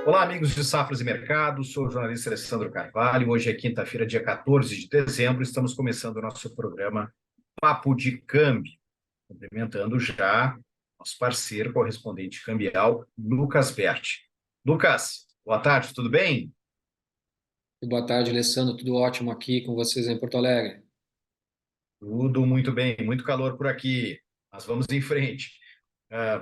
Olá, amigos de Safras e Mercado, sou o jornalista Alessandro Carvalho. Hoje é quinta-feira, dia 14 de dezembro, estamos começando o nosso programa Papo de Câmbio, cumprimentando já nosso parceiro correspondente cambial, Lucas Berti. Lucas, boa tarde, tudo bem? Boa tarde, Alessandro. Tudo ótimo aqui com vocês em Porto Alegre. Tudo muito bem, muito calor por aqui, mas vamos em frente.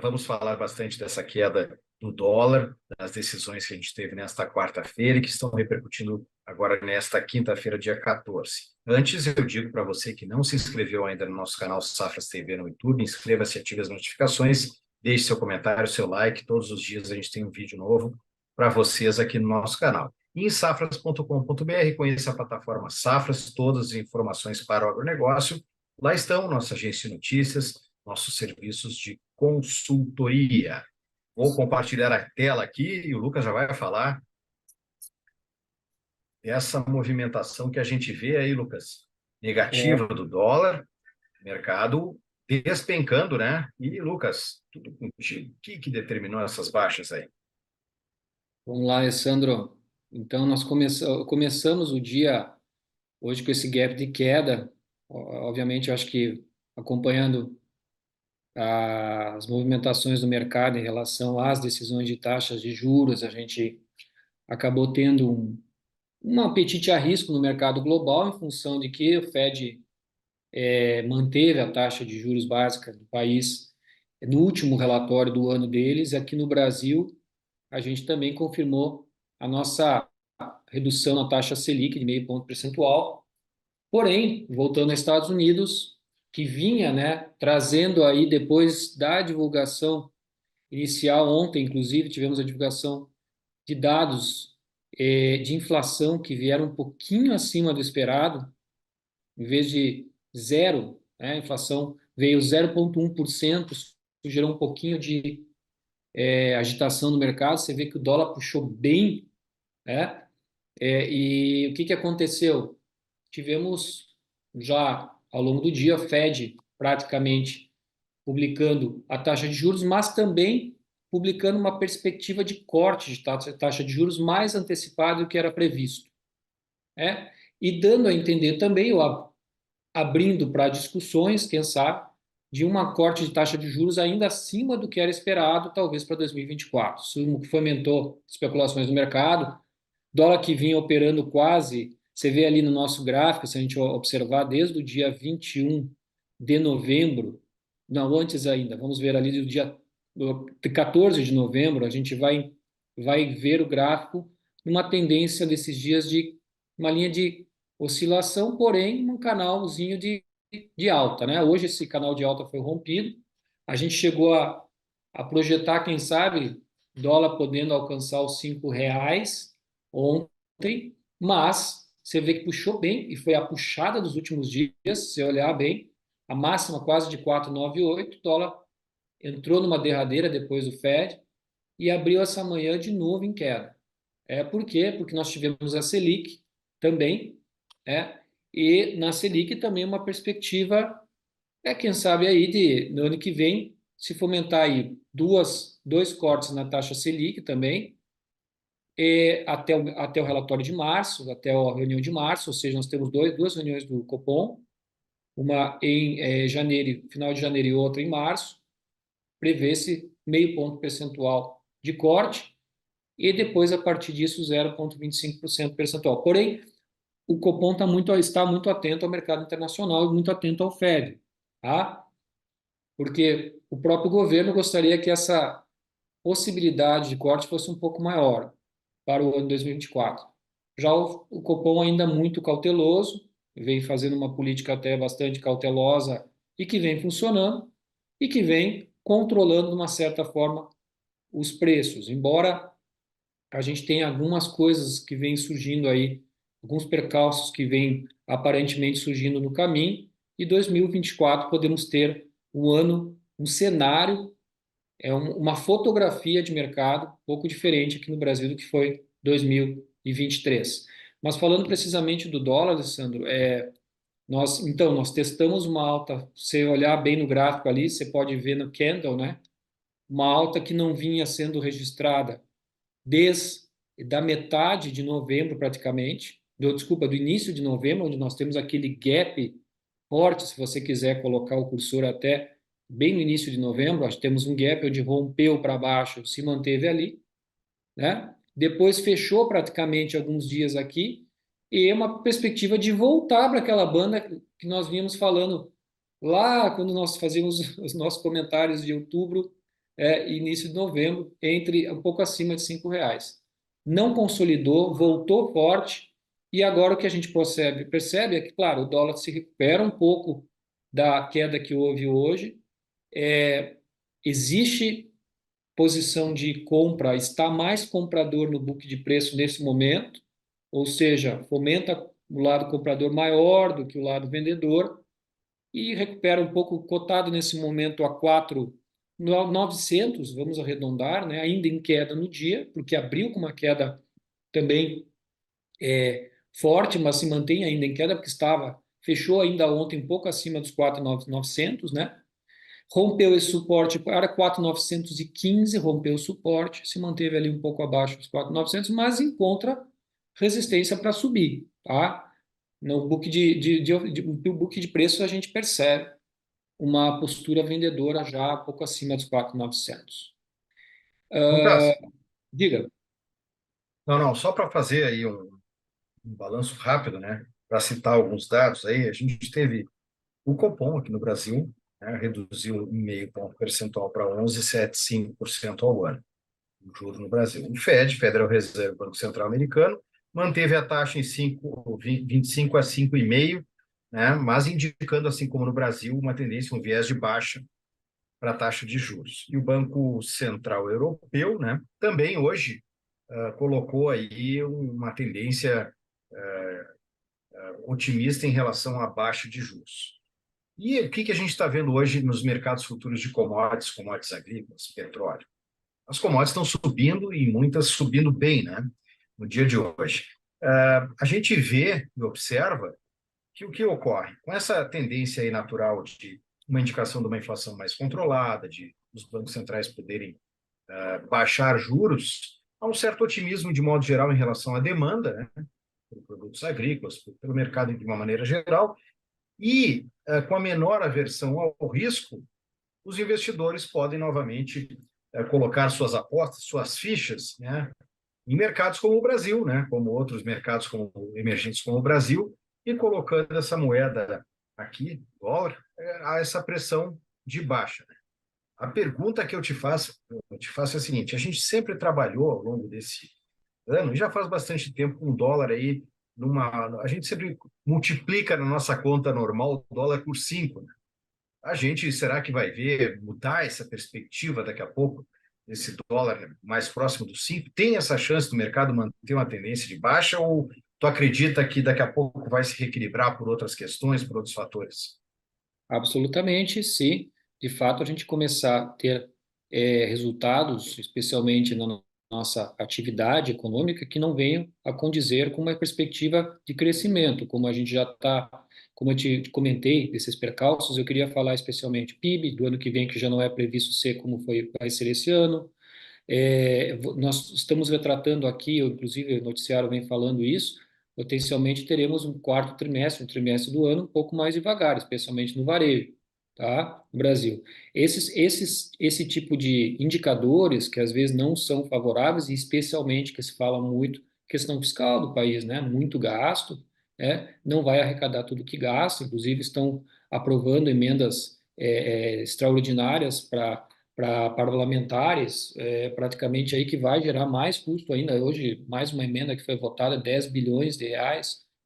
Vamos falar bastante dessa queda do dólar, das decisões que a gente teve nesta quarta-feira e que estão repercutindo agora nesta quinta-feira, dia 14. Antes, eu digo para você que não se inscreveu ainda no nosso canal Safras TV no YouTube, inscreva-se, ative as notificações, deixe seu comentário, seu like. Todos os dias a gente tem um vídeo novo para vocês aqui no nosso canal. E em safras.com.br, conheça a plataforma Safras, todas as informações para o agronegócio. Lá estão nossa agência de notícias, nossos serviços de consultoria. Vou compartilhar a tela aqui e o Lucas já vai falar dessa movimentação que a gente vê aí, Lucas, É, negativa do dólar, mercado despencando, né? E, Lucas, tudo contigo. O que determinou essas baixas aí? vamos lá, Alessandro. Então, nós começamos o dia hoje com esse gap de queda. Obviamente, eu acho que acompanhando as movimentações do mercado em relação às decisões de taxas de juros, a gente acabou tendo um apetite a risco no mercado global em função de que o Fed manteve a taxa de juros básica do país no último relatório do ano deles. Aqui no Brasil, a gente também confirmou a nossa redução na taxa Selic de meio ponto percentual. Porém, voltando aos Estados Unidos, que vinha, né, trazendo aí depois da divulgação inicial, ontem, inclusive, tivemos a divulgação de dados de inflação que vieram um pouquinho acima do esperado, em vez de zero, né, a inflação veio 0,1%, isso gerou um pouquinho de agitação no mercado. Você vê que o dólar puxou bem, né? E o que aconteceu? Tivemos já ao longo do dia a Fed praticamente publicando a taxa de juros, mas também publicando uma perspectiva de corte de taxa de juros mais antecipada do que era previsto, né? E dando a entender também, abrindo para discussões, quem sabe, de um corte de taxa de juros ainda acima do que era esperado, talvez para 2024. Isso fomentou especulações no mercado. Dólar que vinha operando quase, você vê ali no nosso gráfico, se a gente observar, desde o dia 21 de novembro, não, antes ainda, vamos ver ali do dia 14 de novembro, a gente vai ver o gráfico numa tendência desses dias de uma linha de oscilação, porém um canalzinho de alta, né? Hoje esse canal de alta foi rompido, a gente chegou a projetar, quem sabe, dólar podendo alcançar os R$ 5 ontem, mas você vê que puxou bem e foi a puxada dos últimos dias, se você olhar bem, a máxima quase de 4,98, dólar entrou numa derradeira depois do Fed e abriu essa manhã de novo em queda. Por quê? Porque nós tivemos a Selic também, e na Selic também uma perspectiva, quem sabe aí de no ano que vem se fomentar aí dois cortes na taxa Selic também, até o relatório de março, até a reunião de março, ou seja, nós temos duas reuniões do Copom, uma em janeiro, final de janeiro e outra em março, prevê-se meio ponto percentual de corte e depois, a partir disso, 0,25% percentual. Porém, o Copom está muito atento ao mercado internacional e muito atento ao Fed, tá? Porque o próprio governo gostaria que essa possibilidade de corte fosse um pouco maior para o ano 2024. Já o Copom ainda muito cauteloso, vem fazendo uma política até bastante cautelosa e que vem funcionando e que vem controlando, de uma certa forma, os preços. Embora a gente tenha algumas coisas que vêm surgindo aí, alguns percalços que vêm aparentemente surgindo no caminho, e 2024 podemos ter um ano, um cenário, uma fotografia de mercado um pouco diferente aqui no Brasil do que foi 2023. Mas falando precisamente do dólar, Alessandro, nós testamos uma alta. Se você olhar bem no gráfico ali, você pode ver no candle, né? uma alta que não vinha sendo registrada desde da metade de novembro praticamente, desculpa, do início de novembro, onde nós temos aquele gap forte, se você quiser colocar o cursor até bem no início de novembro, acho que temos um gap onde rompeu para baixo, se manteve ali, né? Depois fechou praticamente alguns dias aqui e é uma perspectiva de voltar para aquela banda que nós vínhamos falando lá quando nós fazíamos os nossos comentários de outubro e início de novembro, entre um pouco acima de R$ 5. Não consolidou, voltou forte e agora o que a gente percebe é que, claro, o dólar se recupera um pouco da queda que houve hoje. Existe posição de compra, está mais comprador no book de preço nesse momento, ou seja, fomenta o lado comprador maior do que o lado vendedor e recupera um pouco cotado nesse momento a 4.900, vamos arredondar, né? Ainda em queda no dia, porque abriu com uma queda também forte, mas se mantém ainda em queda, porque fechou ainda ontem um pouco acima dos 4.900, né? Rompeu esse suporte para 4.915, rompeu o suporte, se manteve ali um pouco abaixo dos 4.900, mas encontra resistência para subir, tá? No book de preço a gente percebe uma postura vendedora já um pouco acima dos 4.900. No caso, Diga. não, não, só para fazer aí um balanço rápido, né? Para citar alguns dados aí, a gente teve o Copom aqui no Brasil, né, reduziu 0,5 ponto percentual para 11,75% ao ano, o juro no Brasil. O Fed, Federal Reserve, Banco Central Americano, manteve a taxa em 25 a 5,5, né, mas indicando, assim como no Brasil, uma tendência, um viés de baixa para a taxa de juros. E o Banco Central Europeu, né, também hoje colocou aí uma tendência otimista em relação à baixa de juros. E o que a gente está vendo hoje nos mercados futuros de commodities, commodities agrícolas, petróleo? As commodities estão subindo e muitas subindo bem, né? No dia de hoje. A gente vê e observa que o que ocorre com essa tendência aí natural de uma indicação de uma inflação mais controlada, de os bancos centrais poderem baixar juros, há um certo otimismo de modo geral em relação à demanda, né? Por produtos agrícolas, pelo mercado de uma maneira geral, e com a menor aversão ao risco, os investidores podem novamente colocar suas apostas, suas fichas, né, em mercados como o Brasil, né, como outros mercados como emergentes como o Brasil, e colocando essa moeda aqui, dólar, a essa pressão de baixa. Né? A pergunta que eu te faço é a seguinte: a gente sempre trabalhou ao longo desse ano, e já faz bastante tempo com o dólar aí a gente sempre multiplica na nossa conta normal o dólar por 5. Né? A gente, será que vai ver mudar essa perspectiva daqui a pouco, esse dólar mais próximo dos 5? Tem essa chance do mercado manter uma tendência de baixa ou tu acredita que daqui a pouco vai se reequilibrar por outras questões, por outros fatores? Absolutamente, se de fato a gente começar a ter resultados, especialmente na nossa atividade econômica, que não venham a condizer com uma perspectiva de crescimento, como a gente já está, como eu te comentei, desses percalços, eu queria falar especialmente PIB do ano que vem, que já não é previsto ser como vai ser esse ano. Nós estamos retratando aqui, inclusive o noticiário vem falando isso, potencialmente teremos um quarto trimestre, um trimestre do ano um pouco mais devagar, especialmente no varejo, tá? No Brasil. Esse tipo de indicadores que às vezes não são favoráveis, e especialmente que se fala muito questão fiscal do país, né? Muito gasto, né? Não vai arrecadar tudo que gasta, inclusive estão aprovando emendas extraordinárias para parlamentares, praticamente aí que vai gerar mais custo ainda. Hoje, mais uma emenda que foi votada, R$ 10 bilhões de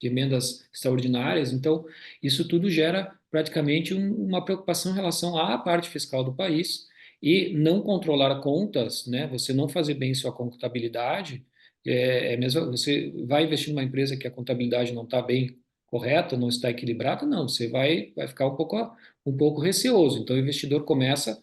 emendas extraordinárias. Então, isso tudo gera praticamente uma preocupação em relação à parte fiscal do país e não controlar contas, né? Você não fazer bem sua contabilidade, mesmo você vai investir numa empresa que a contabilidade não está bem correta, não está equilibrada, não, você vai ficar um pouco receoso. Então, o investidor começa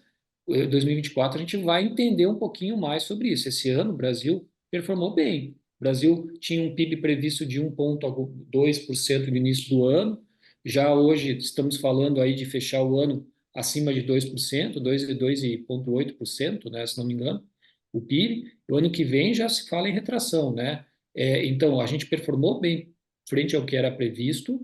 2024 a gente vai entender um pouquinho mais sobre isso. Esse ano o Brasil performou bem. O Brasil tinha um PIB previsto de 1,2% no início do ano. Já hoje estamos falando aí de fechar o ano acima de 2%, 2,8%, né, se não me engano, o PIB. O ano que vem já se fala em retração, né? Então, a gente performou bem frente ao que era previsto,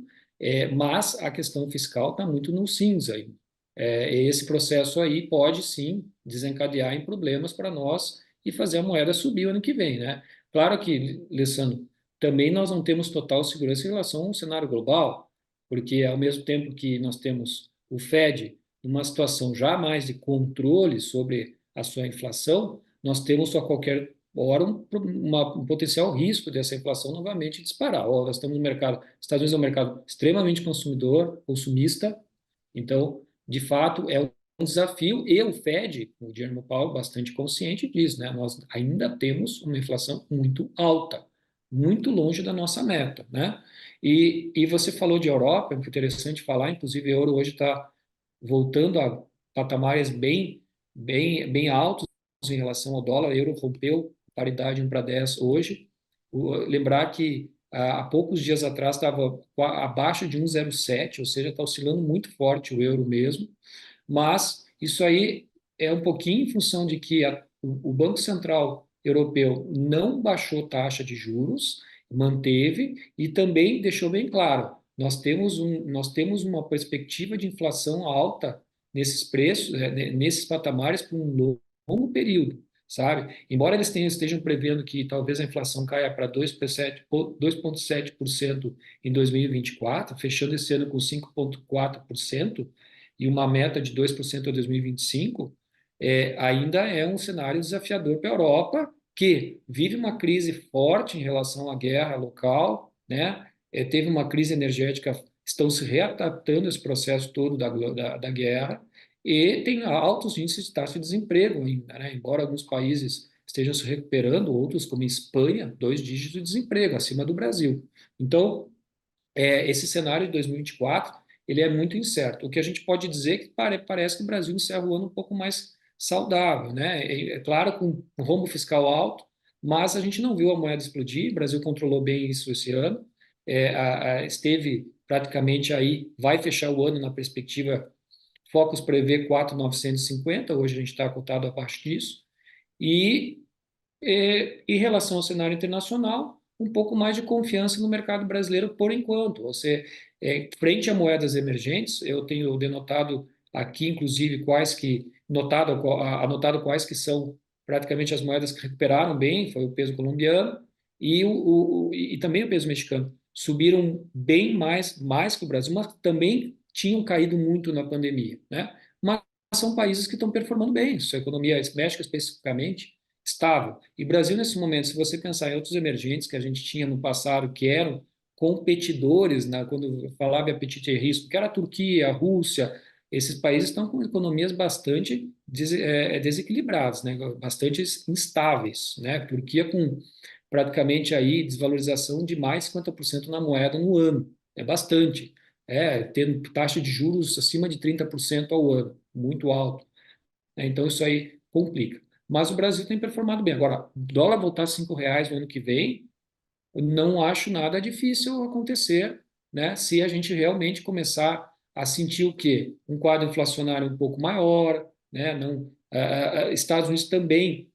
mas a questão fiscal está muito no cinza aí. Esse processo aí pode sim desencadear em problemas para nós e fazer a moeda subir o ano que vem, né? Claro que, Alessandro, também nós não temos total segurança em relação ao cenário global, porque ao mesmo tempo que nós temos o Fed numa situação já mais de controle sobre a sua inflação, nós temos a qualquer hora um potencial risco dessa inflação novamente disparar. Nós estamos no mercado, Estados Unidos é um mercado extremamente consumista, então, de fato, é um desafio, e o Fed, o Jerome Powell, bastante consciente disso, né? Nós ainda temos uma inflação muito alta, muito longe da nossa meta, né? E você falou de Europa, é interessante falar, inclusive o euro hoje está voltando a patamares bem altos em relação ao dólar. O euro rompeu paridade 1 para 10 hoje. Lembrar que há poucos dias atrás estava abaixo de 1,07, ou seja, está oscilando muito forte o euro mesmo. Mas isso aí é um pouquinho em função de que o Banco Central Europeu não baixou taxa de juros, manteve e também deixou bem claro, nós temos uma perspectiva de inflação alta nesses preços, nesses patamares por um longo período, sabe? Embora eles estejam prevendo que talvez a inflação caia para 2,7% em 2024, fechando esse ano com 5,4%, e uma meta de 2% a 2025, ainda é um cenário desafiador para a Europa, que vive uma crise forte em relação à guerra local, né? Teve uma crise energética, estão se readaptando esse processo todo da guerra, e tem altos índices de taxa de desemprego ainda, né? Embora alguns países estejam se recuperando, outros, como Espanha, 2 dígitos de desemprego, acima do Brasil. Então, esse cenário de 2024 ele é muito incerto. O que a gente pode dizer é que parece que o Brasil encerra o ano um pouco mais saudável, né? Claro, com um rombo fiscal alto, mas a gente não viu a moeda explodir. O Brasil controlou bem isso esse ano, esteve praticamente aí, vai fechar o ano na perspectiva. Focus prevê 4,950, hoje a gente está cotado abaixo disso. E em relação ao cenário internacional, um pouco mais de confiança no mercado brasileiro por enquanto. Frente a moedas emergentes, eu tenho denotado aqui, inclusive, anotado quais que são praticamente as moedas que recuperaram bem, foi o peso colombiano e também o peso mexicano. Subiram bem mais que o Brasil, mas também tinham caído muito na pandemia, né? Mas são países que estão performando bem, sua economia, México especificamente, estável. E Brasil, nesse momento, se você pensar em outros emergentes que a gente tinha no passado, que eram competidores, né, quando falava em apetite e risco, que era a Turquia, a Rússia, esses países estão com economias bastante desequilibradas, né, bastante instáveis. Né? A Turquia com praticamente aí desvalorização de mais 50% na moeda no ano. É bastante. Tendo taxa de juros acima de 30% ao ano, muito alto. Então, isso aí complica. Mas o Brasil tem performado bem. Agora, o dólar voltar a R$ 5 no ano que vem, eu não acho nada difícil acontecer, né? Se a gente realmente começar a sentir o quê? Um quadro inflacionário um pouco maior, né? Não, Estados Unidos também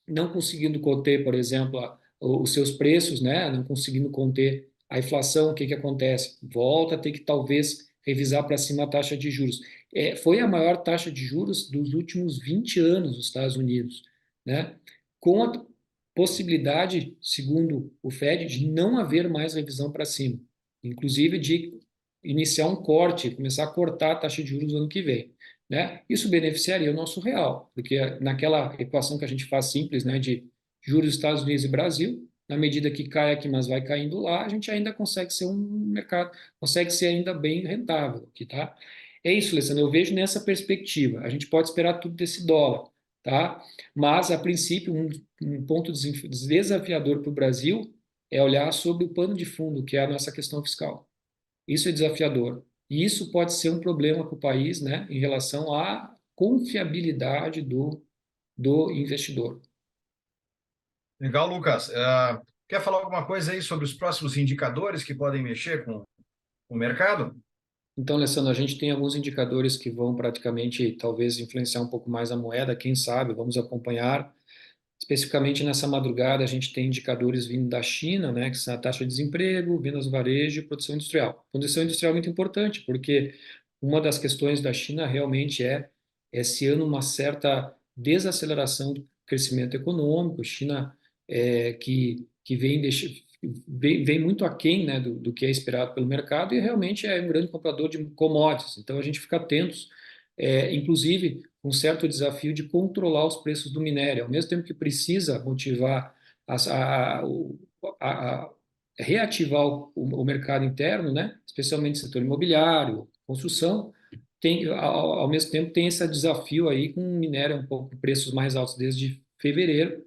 não conseguindo conter, por exemplo, os seus preços, né? Não conseguindo conter a inflação, o que que acontece? Volta a ter que talvez revisar para cima a taxa de juros. Foi a maior taxa de juros dos últimos 20 anos nos Estados Unidos, né? Com a possibilidade, segundo o Fed, de não haver mais revisão para cima, inclusive de iniciar um corte, começar a cortar a taxa de juros no ano que vem. Né? Isso beneficiaria o nosso real, porque naquela equação que a gente faz simples, né, de juros Estados Unidos e Brasil, na medida que cai aqui, mas vai caindo lá, a gente ainda consegue ser um mercado, consegue ser ainda bem rentável, aqui, tá? É isso, Alessandro, eu vejo nessa perspectiva. A gente pode esperar tudo desse dólar, tá? Mas, a princípio, um ponto desafiador para o Brasil é olhar sobre o pano de fundo, que é a nossa questão fiscal. Isso é desafiador. E isso pode ser um problema para o país, né, em relação à confiabilidade do investidor. Legal, Lucas. Quer falar alguma coisa aí sobre os próximos indicadores que podem mexer com o mercado? Então, Alessandro, a gente tem alguns indicadores que vão praticamente, talvez, influenciar um pouco mais a moeda, quem sabe, vamos acompanhar. Especificamente nessa madrugada, a gente tem indicadores vindo da China, né, que são a taxa de desemprego, vendas no varejo e produção industrial. Produção industrial é muito importante, porque uma das questões da China realmente é, esse ano, uma certa desaceleração do crescimento econômico. China que vem muito aquém, né, do que é esperado pelo mercado e realmente é um grande comprador de commodities. Então, a gente fica atentos, inclusive um certo desafio de controlar os preços do minério, ao mesmo tempo que precisa motivar a reativar o mercado interno, né? Especialmente o setor imobiliário, construção, ao mesmo tempo tem esse desafio aí com o minério um pouco preços mais altos desde fevereiro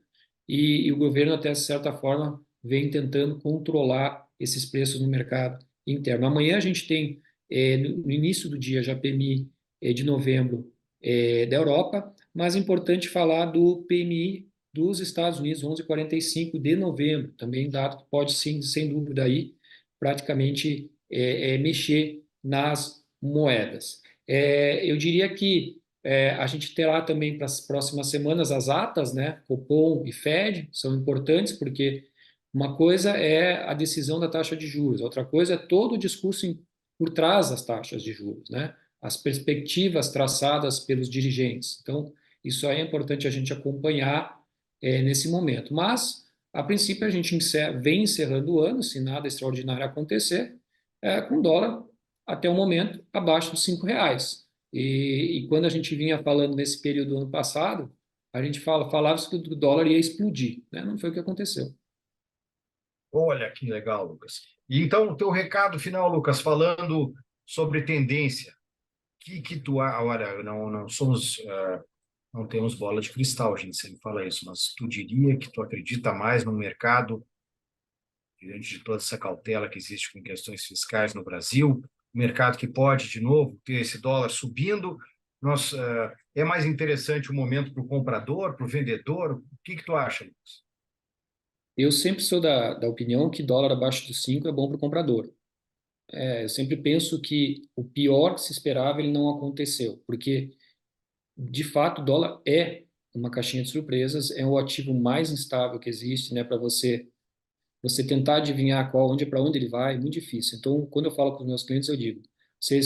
e o governo até de certa forma vem tentando controlar esses preços no mercado interno. Amanhã a gente tem no início do dia já PMI de novembro da Europa, mas é importante falar do PMI dos Estados Unidos, 11,45 de novembro, também dado que pode, sim, sem dúvida, aí, praticamente mexer nas moedas. Eu diria que a gente terá também para as próximas semanas as atas, né? Copom e Fed são importantes porque uma coisa é a decisão da taxa de juros, outra coisa é todo o discurso por trás das taxas de juros, né? As perspectivas traçadas pelos dirigentes. Então, isso aí é importante a gente acompanhar nesse momento. Mas, a princípio, a gente vem encerrando o ano, se nada extraordinário acontecer, com dólar até o momento abaixo dos R$ 5. E quando a gente vinha falando nesse período do ano passado, a gente falava que o dólar ia explodir, né? Não foi o que aconteceu. Olha que legal, Lucas. E então, o teu recado final, Lucas, falando sobre tendência, que tu, olha, não somos, não temos bola de cristal, a gente sempre fala isso, mas tu diria que tu acredita mais no mercado, diante de toda essa cautela que existe com questões fiscais no Brasil, mercado que pode, de novo, ter esse dólar subindo, é mais interessante o momento para o comprador, para o vendedor? O que tu acha, Lucas? Eu sempre sou da opinião que dólar abaixo dos 5 é bom para o comprador. Eu sempre penso que o pior que se esperava ele não aconteceu, porque de fato o dólar é uma caixinha de surpresas, é o ativo mais instável que existe, né, para você tentar adivinhar onde para onde ele vai, é muito difícil. Então, quando eu falo com os meus clientes, eu digo: você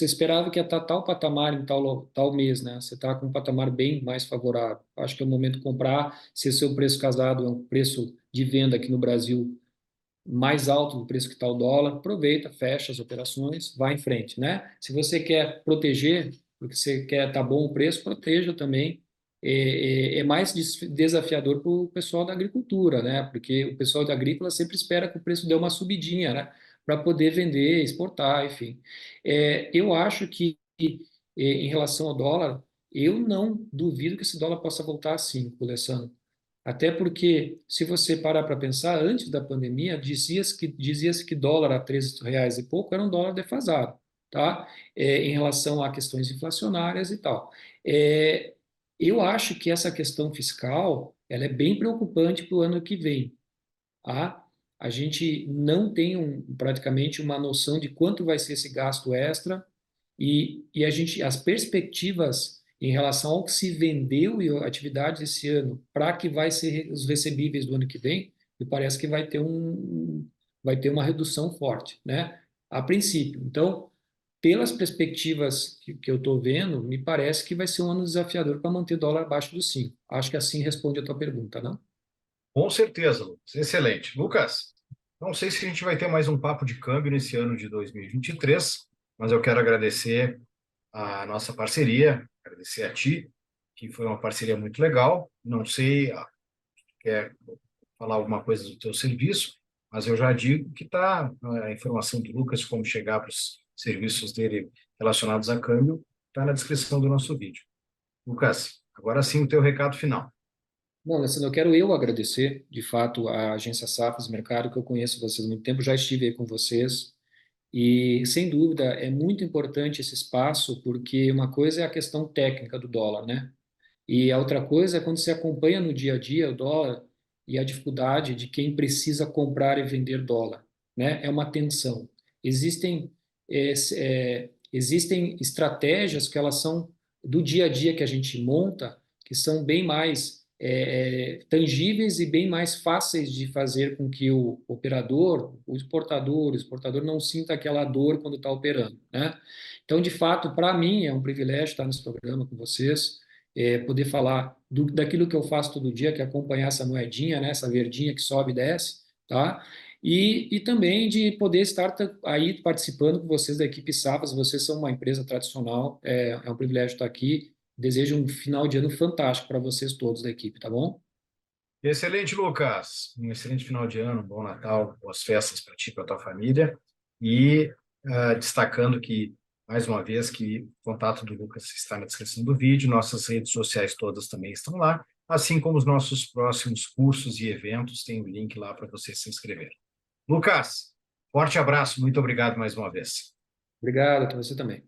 esperava que ia estar tal patamar em tal mês, né? Você está com um patamar bem mais favorável. Acho que é o momento de comprar. Se o seu preço casado é um preço de venda aqui no Brasil mais alto do preço que está o dólar, aproveita, fecha as operações, vai em frente, né? Se você quer proteger, porque você quer tá bom o preço, proteja também. É mais desafiador para o pessoal da agricultura, né? Porque o pessoal da agrícola sempre espera que o preço dê uma subidinha, né? Para poder vender, exportar, enfim. Eu acho que em relação ao dólar, eu não duvido que esse dólar possa voltar a 5, Alessandro. Até porque, se você parar para pensar, antes da pandemia, dizia-se que dólar a R$ 13 e pouco era um dólar defasado, tá? Em relação a questões inflacionárias e tal. É, eu acho que essa questão fiscal, ela é bem preocupante para o ano que vem, tá? A gente não tem praticamente uma noção de quanto vai ser esse gasto extra e as perspectivas em relação ao que se vendeu e atividades esse ano para que vai ser os recebíveis do ano que vem, me parece que vai ter uma redução forte, né? A princípio. Então, pelas perspectivas que eu estou vendo, me parece que vai ser um ano desafiador para manter dólar abaixo dos 5. Acho que assim responde a tua pergunta, não? Com certeza, Lucas. Excelente. Lucas, não sei se a gente vai ter mais um papo de câmbio nesse ano de 2023, mas eu quero agradecer a nossa parceria, agradecer a ti, que foi uma parceria muito legal. Não sei, quer falar alguma coisa do teu serviço, mas eu já digo que está a informação do Lucas, como chegar para os serviços dele relacionados a câmbio, está na descrição do nosso vídeo. Lucas, agora sim o teu recado final. Bom, Alessandro, eu quero agradecer, de fato, a agência Safras Mercado, que eu conheço vocês há muito tempo, já estive aí com vocês, e, sem dúvida, é muito importante esse espaço, porque uma coisa é a questão técnica do dólar, né? E a outra coisa é quando você acompanha no dia a dia o dólar e a dificuldade de quem precisa comprar e vender dólar, né? É uma tensão. Existem existem estratégias que elas são do dia a dia que a gente monta, que são bem mais tangíveis e bem mais fáceis de fazer com que o operador, o exportador não sinta aquela dor quando está operando, né? Então, de fato, para mim é um privilégio estar nesse programa com vocês, poder falar daquilo que eu faço todo dia, que é acompanhar essa moedinha, né, essa verdinha que sobe e desce, tá? E também de poder estar aí participando com vocês da equipe Safras. Vocês são uma empresa tradicional, é um privilégio estar aqui. Desejo um final de ano fantástico para vocês todos da equipe, tá bom? Excelente, Lucas. Um excelente final de ano, um bom Natal, boas festas para ti e para tua família. E destacando que, mais uma vez, que o contato do Lucas está na descrição do vídeo, nossas redes sociais todas também estão lá, assim como os nossos próximos cursos e eventos, tem o link lá para você se inscrever. Lucas, forte abraço, muito obrigado mais uma vez. Obrigado, para você também.